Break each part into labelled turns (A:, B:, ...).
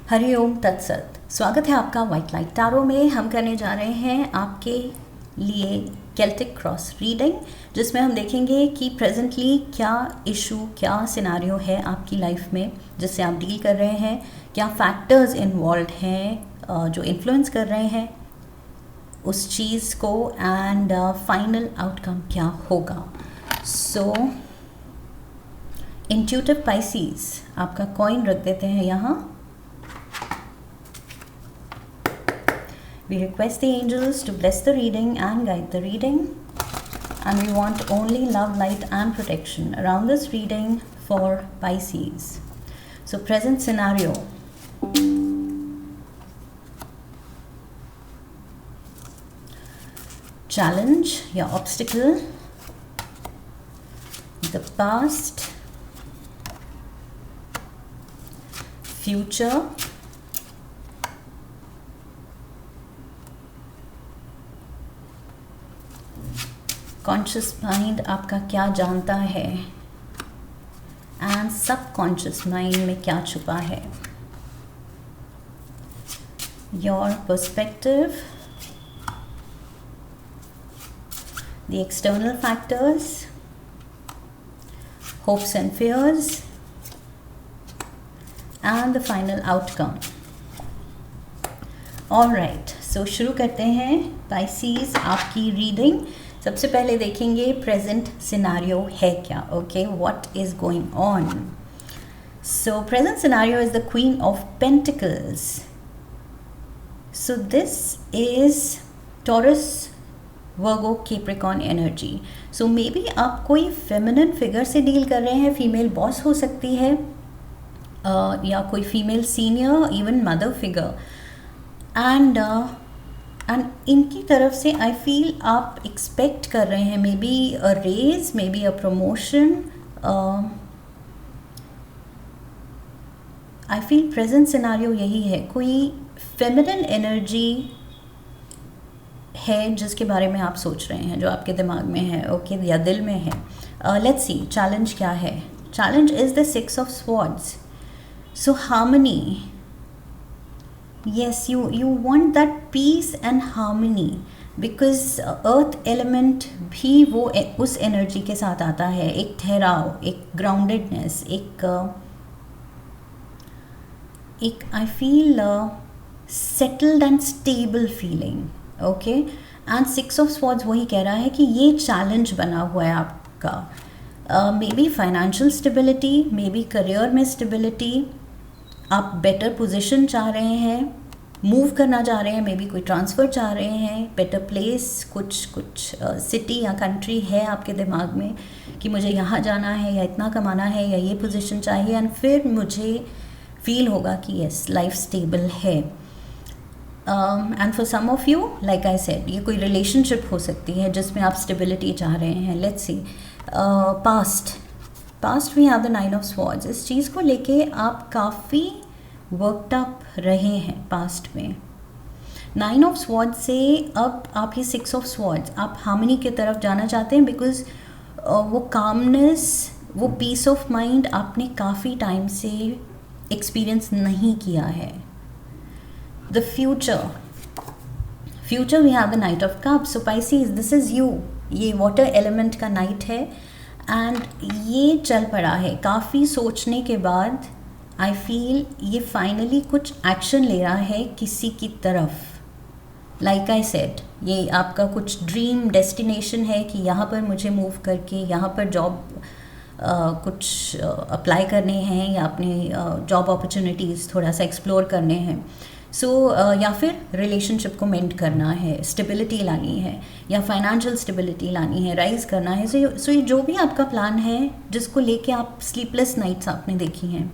A: हरिओम तत्सत। स्वागत है आपका वाइट लाइट टैरो में। हम करने जा रहे हैं आपके लिए केल्टिक क्रॉस रीडिंग, जिसमें हम देखेंगे कि प्रेजेंटली क्या इशू, क्या सिनारियो है आपकी लाइफ में जिससे आप डील कर रहे हैं, क्या फैक्टर्स इन्वॉल्व हैं जो इन्फ्लुएंस कर रहे हैं उस चीज़ को, एंड फाइनल आउटकम क्या होगा। सो इंट्यूटिव पाइसीज आपका कॉइन रख देते हैं यहाँ। We request the angels to bless the reading and guide the reading, and we want only love, light and protection around this reading for Pisces. So present scenario. Challenge या obstacle, the past, future, conscious mind आपका क्या जानता है and subconscious mind में क्या छुपा है, your perspective, the external factors, hopes and fears and the final outcome. Alright, so शुरू करते हैं पाइसीज आपकी रीडिंग। सबसे पहले देखेंगे प्रेजेंट सिनारियो है क्या। Okay, what is going on. So present scenario is the queen of pentacles. So this is taurus, Virgo, Capricorn energy. So may be आप कोई फेमिनिन फिगर से डील कर रहे हैं, फीमेल बॉस हो सकती है या कोई female senior, even mother figure, and इनकी तरफ से आई फील आप एक्सपेक्ट कर रहे हैं maybe a raise, maybe a promotion. I feel present scenario यही है, कोई फेमिनिन एनर्जी है जिसके बारे में आप सोच रहे हैं, जो आपके दिमाग में है, ओके, या दिल में है। लेट्स सी चैलेंज क्या है। Challenge is the 6 of swords. So harmony, yes, you want that peace and harmony, because earth element भी वो उस एनर्जी के साथ आता है, एक ठहराव, एक ग्राउंडेडनेस, एक I feel settled and stable feeling. Okay, and 6 of swords वही कह रहा है कि ये चैलेंज बना हुआ है आपका। May be financial stability, may be career में स्टेबिलिटी, आप बेटर पोजीशन चाह रहे हैं, मूव करना चाह रहे हैं, मे बी कोई ट्रांसफ़र चाह रहे हैं, बेटर प्लेस, कुछ सिटी या कंट्री है आपके दिमाग में कि मुझे यहाँ जाना है या इतना कमाना है या ये पोजीशन चाहिए, एंड फिर मुझे फील होगा कि यस, लाइफ स्टेबल है। And for some of you, like I said, ये कोई रिलेशनशिप हो सकती है जिसमें आप स्टेबिलिटी चाह रहे हैं। Let's see past we have the 9 of swords. इस चीज़ को लेके आप काफ़ी वर्कड अप रहे हैं पास्ट में। 9 ऑफ स्वॉर्ड्स से अब आप ये 6 ऑफ स्वॉर्ड्स, आप हार्मनी की तरफ जाना चाहते हैं, बिकॉज वो कामनेस, वो पीस ऑफ माइंड आपने काफ़ी टाइम से एक्सपीरियंस नहीं किया है। The future we have the knight of cups. So Pisces, this is you. ये वाटर एलिमेंट का नाइट है एंड ये चल पड़ा है। काफ़ी सोचने के बाद आई फील ये फाइनली कुछ एक्शन ले रहा है किसी की तरफ। लाइक आई सेड, ये आपका कुछ ड्रीम डेस्टिनेशन है कि यहाँ पर मुझे मूव करके यहाँ पर जॉब कुछ अप्लाई करने हैं या अपने जॉब अपॉर्चुनिटीज़ थोड़ा सा एक्सप्लोर करने हैं। सो या फिर रिलेशनशिप को मेंट करना है, स्टेबिलिटी लानी है, या फाइनेंशियल स्टेबिलिटी लानी है, राइज करना है। सो ये जो भी आपका प्लान है जिसको लेके आप स्लीपलेस नाइट्स आपने देखी हैं,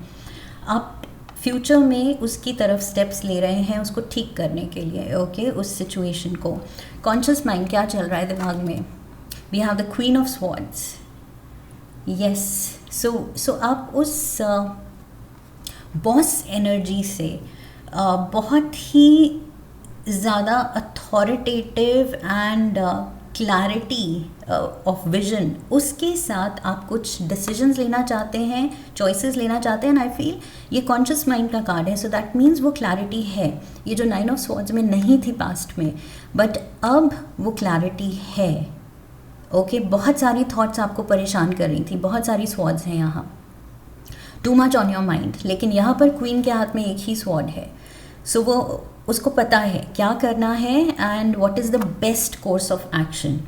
A: आप फ्यूचर में उसकी तरफ स्टेप्स ले रहे हैं उसको ठीक करने के लिए। ओके, उस सिचुएशन को। कॉन्शियस माइंड क्या चल रहा है दिमाग में। We have the queen of swords. Yes, so आप उस बॉस एनर्जी से बहुत ही ज़्यादा authoritative and clarity of vision, उसके साथ आप कुछ डिसीजंस लेना चाहते हैं, चॉइसेस लेना चाहते हैं, एंड आई फील ये कॉन्शियस माइंड का कार्ड है, सो दैट मीन्स वो क्लैरिटी है। ये जो 9 ऑफ स्वॉर्ड्स में नहीं थी पास्ट में, बट अब वो क्लैरिटी है। ओके, बहुत सारी थॉट्स आपको परेशान कर रही थी, बहुत सारी स्वॉर्ड्स हैं यहाँ, to much on your mind, लेकिन यहाँ पर क्वीन के हाथ में एक ही स्वॉर्ड है। सो वो उसको पता है क्या करना है and what is the best course of action,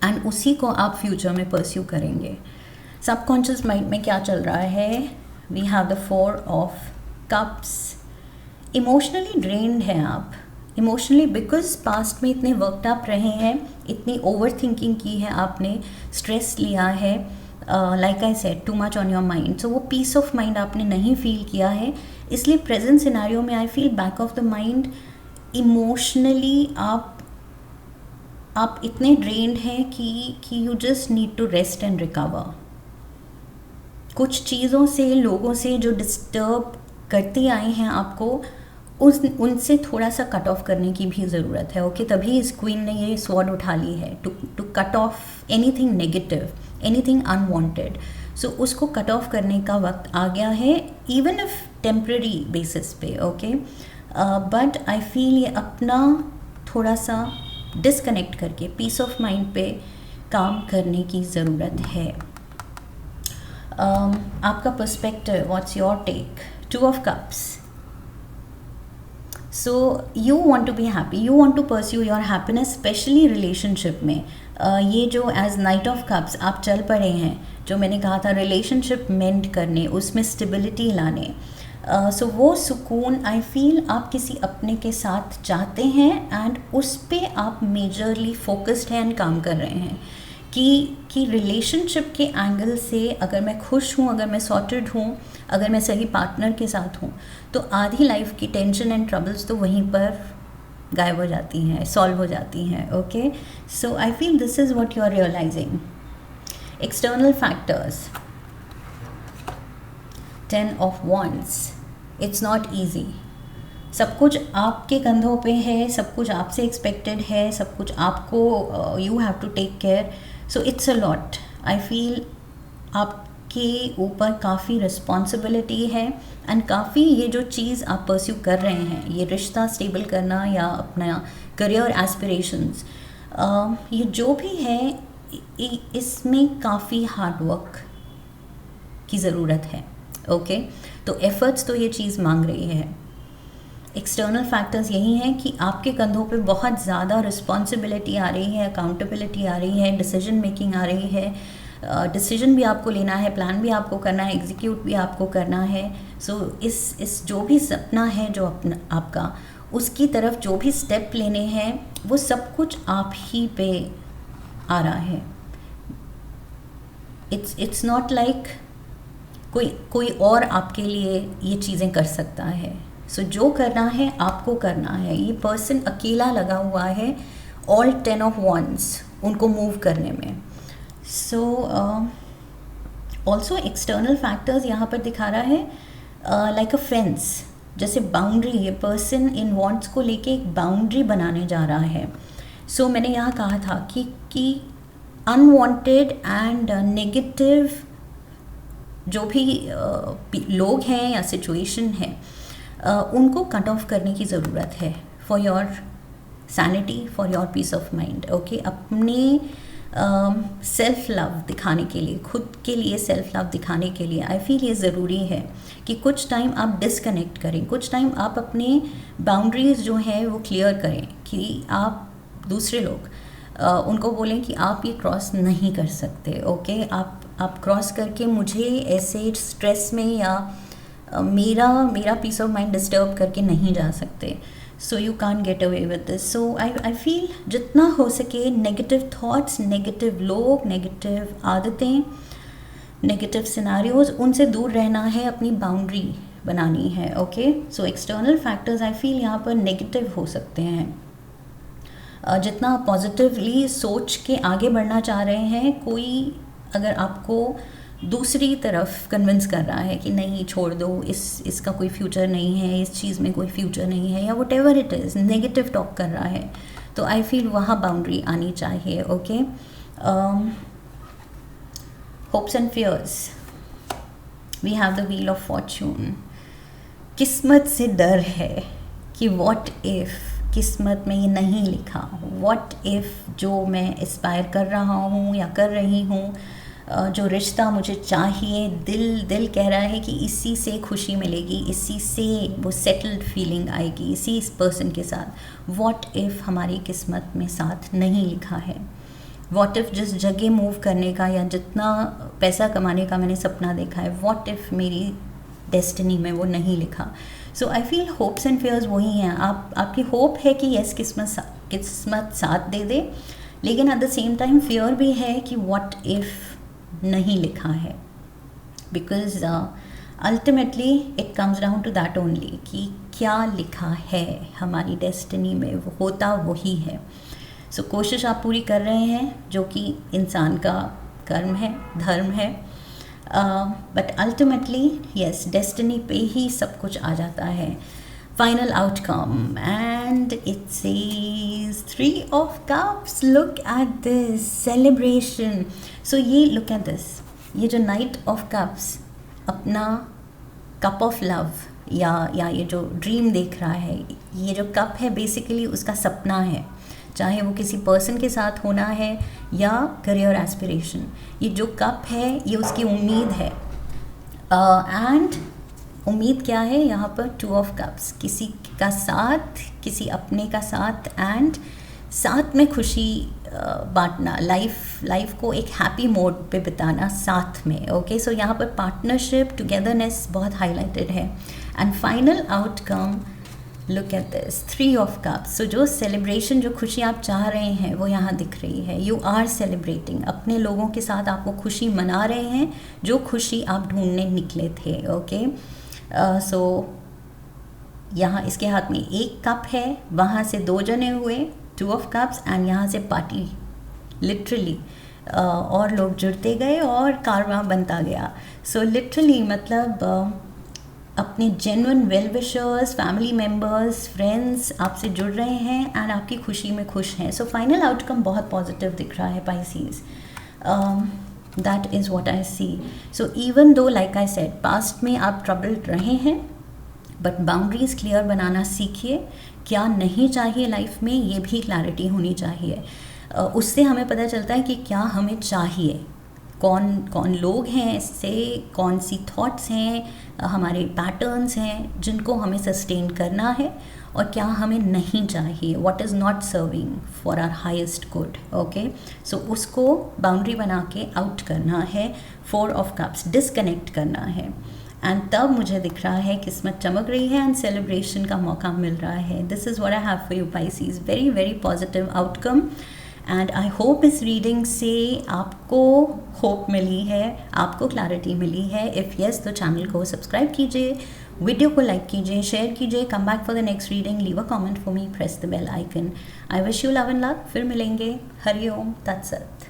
A: and उसी को आप फ्यूचर में परस्यू करेंगे। सबकॉन्शियस माइंड में क्या चल रहा है? We have the 4 of cups. Emotionally drained हैं आप, इमोशनली, बिकॉज पास्ट में इतने वर्कड अप रहे हैं, इतनी ओवर थिंकिंग की है आपने, स्ट्रेस लिया है, like I said too much on your mind. So वो पीस ऑफ माइंड आपने नहीं फील किया है, इसलिए प्रेजेंट सिनेरियो में I feel back of the mind emotionally आप इतने ड्रेन्ड हैं कि you just need to rest and recover. कुछ चीज़ों से, लोगों से जो डिस्टर्ब करती आई हैं आपको, उनसे थोड़ा सा कट ऑफ करने की भी ज़रूरत है। ओके, तभी इस क्वीन ने ये स्वॉर्ड उठा ली है, to cut off anything negative, anything unwanted. So उसको कट ऑफ करने का वक्त आ गया है, इवन इफ टेम्पररी बेसिस पे। ओके, बट आई फील ये अपना थोड़ा सा डिसकनेक्ट करके पीस ऑफ माइंड पे काम करने की ज़रूरत है। आपका perspective, what's your take? 2 of cups. So you want to be happy, you want to pursue your happiness, specially relationship में। ये जो एज नाइट ऑफ कप्स आप चल पड़े हैं, जो मैंने कहा था रिलेशनशिप मेंड करने, उसमें स्टेबिलिटी लाने, सो वो सुकून आई फील आप किसी अपने के साथ चाहते हैं, एंड उस पे आप मेजरली फोकस्ड हैं एंड काम कर रहे हैं कि रिलेशनशिप के एंगल से अगर मैं खुश हूँ, अगर मैं सॉर्टेड हूँ, अगर मैं सही पार्टनर के साथ हूँ, तो आधी लाइफ की टेंशन एंड ट्रबल्स तो वहीं पर गायब हो जाती हैं, सॉल्व हो जाती हैं। Okay, so I feel this is what you are realising. External factors, 10 of wands. It's not easy, सब कुछ आपके कंधों पे है, सब कुछ आपसे एक्सपेक्टेड है, सब कुछ आपको you have to take care, so it's a lot. I feel आपके ऊपर काफ़ी रिस्पॉन्सिबिलिटी है, एंड काफ़ी ये जो चीज़ आप परस्यू कर रहे हैं, ये रिश्ता स्टेबल करना या अपना करियर एस्पिरेशंस, ये जो भी है, इसमें काफ़ी हार्ड वर्क की ज़रूरत है। ओके, तो एफर्ट्स तो ये चीज़ मांग रही है। एक्सटर्नल फैक्टर्स यही हैं कि आपके कंधों पे बहुत ज़्यादा रिस्पॉन्सिबिलिटी आ रही है, अकाउंटेबिलिटी आ रही है, डिसीजन मेकिंग आ रही है, डिसीजन भी आपको लेना है, प्लान भी आपको करना है, एग्जीक्यूट भी आपको करना है। सो इस जो भी सपना है जो अपना आपका, उसकी तरफ जो भी स्टेप लेने हैं, वो सब कुछ आप ही पे आ रहा है। इट्स नॉट लाइक कोई और आपके लिए ये चीज़ें कर सकता है। सो जो करना है आपको करना है। ये पर्सन अकेला लगा हुआ है ऑल 10 ऑफ वॉन्ड्स उनको मूव करने में। सो ऑल्सो एक्सटर्नल फैक्टर्स यहाँ पर दिखा रहा है लाइक अ फेंस, जैसे बाउंड्री। ये पर्सन इन वॉन्ड्स को लेके एक बाउंड्री बनाने जा रहा है। सो मैंने यहाँ कहा था कि अनवांटेड एंड नेगेटिव जो भी लोग हैं या सिचुएशन है, उनको कट ऑफ करने की ज़रूरत है for your sanity, for your peace of mind. Okay, अपने सेल्फ लव दिखाने के लिए, खुद के लिए सेल्फ लव दिखाने के लिए आई फील ये ज़रूरी है कि कुछ टाइम आप डिसकनेक्ट करें, कुछ टाइम आप अपने बाउंड्रीज़ जो हैं वो क्लियर करें, कि आप दूसरे लोग उनको बोलें कि आप ये क्रॉस नहीं कर सकते। ओके, आप क्रॉस करके मुझे ऐसे स्ट्रेस में या मेरा पीस ऑफ माइंड डिस्टर्ब करके नहीं जा सकते। So you can't get away with this. So I feel जितना हो सके नेगेटिव थॉट्स, नेगेटिव लोग, नेगेटिव आदतें, नेगेटिव सिनारियोज, उनसे दूर रहना है, अपनी बाउंड्री बनानी है। Okay, so external factors I feel यहाँ पर नेगेटिव हो सकते हैं। जितना पॉजिटिवली सोच के आगे बढ़ना चाह रहे हैं, कोई अगर आपको दूसरी तरफ कन्विंस कर रहा है कि नहीं छोड़ दो, इसका कोई फ्यूचर नहीं है, इस चीज़ में कोई फ्यूचर नहीं है, या what ever it is, negative talk कर रहा है, तो आई फील वहाँ बाउंड्री आनी चाहिए. Okay, hopes and fears, we have the wheel of fortune. किस्मत से डर है कि व्हाट इफ़ किस्मत में ये नहीं लिखा, व्हाट इफ़ जो मैं एस्पायर कर रहा हूँ या कर रही हूँ, जो रिश्ता मुझे चाहिए, दिल कह रहा है कि इसी से खुशी मिलेगी, इसी से वो सेटल्ड फीलिंग आएगी, इस पर्सन के साथ. व्हाट इफ़ हमारी किस्मत में साथ नहीं लिखा है. व्हाट इफ़ जिस जगह मूव करने का या जितना पैसा कमाने का मैंने सपना देखा है, व्हाट इफ़ मेरी डेस्टिनी में वो नहीं लिखा. So I feel hopes and fears वही हैं. आपकी होप है कि यस किस्मत साथ दे दे, लेकिन at the same time fear भी है कि व्हाट इफ़ नहीं लिखा है. Because ultimately it comes down to that only कि क्या लिखा है हमारी डेस्टिनी में, वो होता वही है. सो कोशिश आप पूरी कर रहे हैं, जो कि इंसान का कर्म है, धर्म है. बट अल्टीमेटली यस, डेस्टिनी पे ही सब कुछ आ जाता है. Final outcome and it says 3 of Cups. Look at this celebration. So ये लुक एट दिस, ये जो नाइट ऑफ कप्स अपना कप ऑफ लव या ये जो ड्रीम देख रहा है, ये जो कप है बेसिकली उसका सपना है, चाहे वो किसी पर्सन के साथ होना है या करियर एस्पिरेशन. ये जो कप है ये उसकी उम्मीद है. एंड उम्मीद क्या है यहाँ पर? 2 of Cups, किसी का साथ, किसी अपने का साथ, एंड साथ में खुशी बांटना, लाइफ को एक हैप्पी मोड पे बिताना साथ में. ओके, सो यहाँ पर पार्टनरशिप, टुगेदरनेस बहुत हाईलाइटेड है. And final outcome, look at this 3 of Cups. सो जो सेलिब्रेशन, जो खुशी आप चाह रहे हैं वो यहाँ दिख रही है. यू आर सेलिब्रेटिंग, अपने लोगों के साथ आप वो खुशी मना रहे हैं जो खुशी आप ढूंढने निकले थे. ओके, सो यहाँ इसके हाथ में 1 कप है, वहाँ से 2 जने हुए, 2 of Cups, एंड यहाँ से पार्टी लिटरली और लोग जुड़ते गए और कारवां बनता गया. सो लिटरली मतलब अपने genuine well wishers, family members, friends आपसे जुड़ रहे हैं एंड आपकी खुशी में खुश हैं. सो फाइनल आउटकम बहुत पॉजिटिव दिख रहा है Pisces. That is what I see. So even though like I said, past में आप ट्रबल्ड रहे हैं, बट बाउंड्रीज क्लियर बनाना सीखिए. क्या नहीं चाहिए लाइफ में, ये भी क्लैरिटी होनी चाहिए. उससे हमें पता चलता है कि क्या हमें चाहिए, कौन लोग हैं, इससे कौन सी थॉट्स हैं, हमारे पैटर्न्स हैं जिनको हमें सस्टेन करना है, और क्या हमें नहीं चाहिए, what is not serving for our highest good. Okay, so उसको बाउंड्री बना के आउट करना है. 4 of Cups, डिसकनेक्ट करना है. एंड तब मुझे दिख रहा है किस्मत चमक रही है एंड सेलिब्रेशन का मौका मिल रहा है. This is what I have for you Pisces. Very very positive outcome. And I hope इस रीडिंग से आपको होप मिली है, आपको क्लैरिटी मिली है. इफ़ येस तो चैनल को सब्सक्राइब कीजिए, वीडियो को लाइक कीजिए, शेयर कीजिए. Come back for the next reading, leave a comment for me, press the bell icon. I wish you love and luck. फिर मिलेंगे. हरिओम तत्सत.